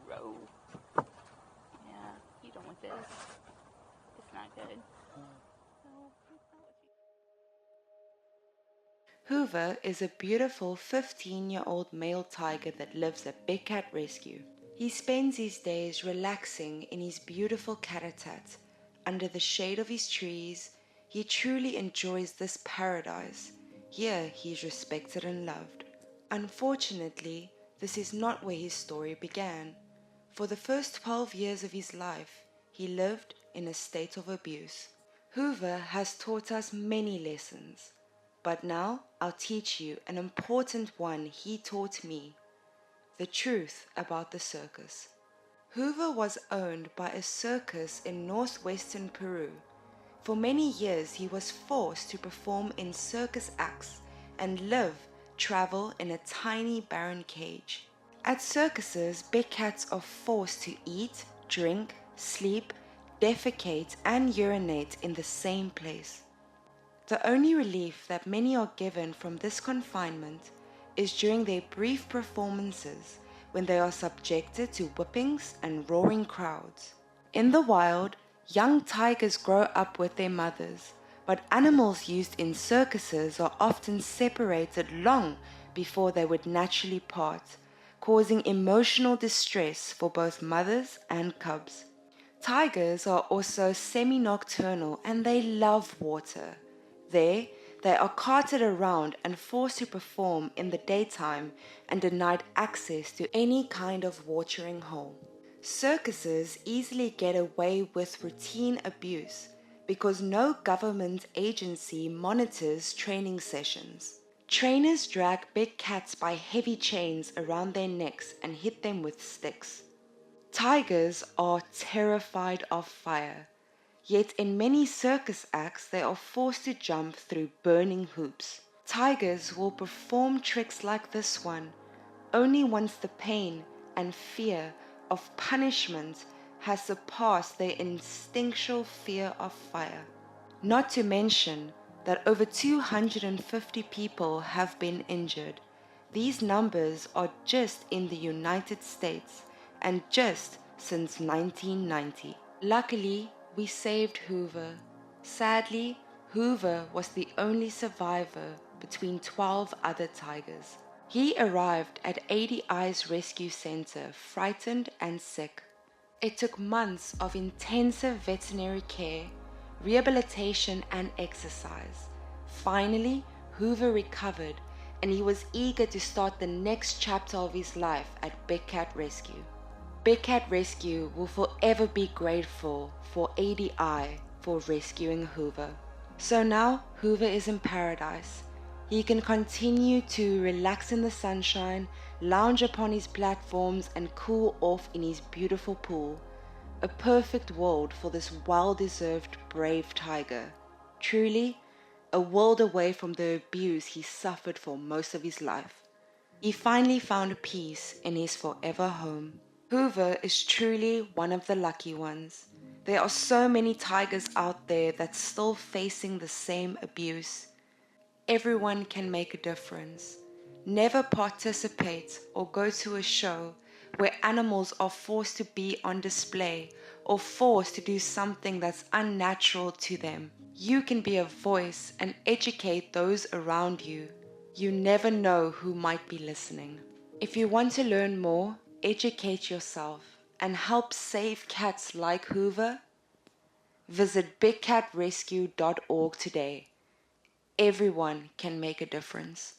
row. Yeah, you don't want this. It's not good. Hoover is a beautiful 15-year-old male tiger that lives at Big Cat Rescue. He spends his days relaxing in his beautiful habitat under the shade of his trees. He truly enjoys this paradise. Here he is respected and loved. Unfortunately, this is not where his story began. For the first 12 years of his life, he lived in a state of abuse. Hoover has taught us many lessons, but now I'll teach you an important one he taught me: the truth about the circus. Hoover was owned by a circus in northwestern Peru. For many years he was forced to perform in circus acts and travel in a tiny barren cage. At circuses, big cats are forced to eat, drink, sleep, defecate, and urinate in the same place. The only relief that many are given from this confinement is during their brief performances when they are subjected to whippings and roaring crowds. In the wild, young tigers grow up with their mothers, but animals used in circuses are often separated long before they would naturally part, causing emotional distress for both mothers and cubs. Tigers are also semi-nocturnal and they love water. There, they are carted around and forced to perform in the daytime and denied access to any kind of watering hole. Circuses easily get away with routine abuse because no government agency monitors training sessions. Trainers drag big cats by heavy chains around their necks and hit them with sticks. Tigers are terrified of fire, yet in many circus acts they are forced to jump through burning hoops. Tigers will perform tricks like this one only once the pain and fear of punishment has surpassed their instinctual fear of fire. Not to mention that over 250 people have been injured. These numbers are just in the United States and just since 1990. Luckily, we saved Hoover. Sadly, Hoover was the only survivor between 12 other tigers. He arrived at ADI's rescue center frightened and sick. It took months of intensive veterinary care, rehabilitation, and exercise. Finally, Hoover recovered, and he was eager to start the next chapter of his life at Big Cat Rescue. Big Cat Rescue will forever be grateful for ADI for rescuing Hoover. So now Hoover is in paradise. He can continue to relax in the sunshine, lounge upon his platforms, and cool off in his beautiful pool. A perfect world for this well-deserved brave tiger. Truly, a world away from the abuse he suffered for most of his life. He finally found peace in his forever home. Hoover is truly one of the lucky ones. There are so many tigers out there that's still facing the same abuse. Everyone can make a difference. Never participate or go to a show where animals are forced to be on display or forced to do something that's unnatural to them. You can be a voice and educate those around you. You never know who might be listening. If you want to learn more, educate yourself, and help save cats like Hoover, visit BigCatRescue.org today. Everyone can make a difference.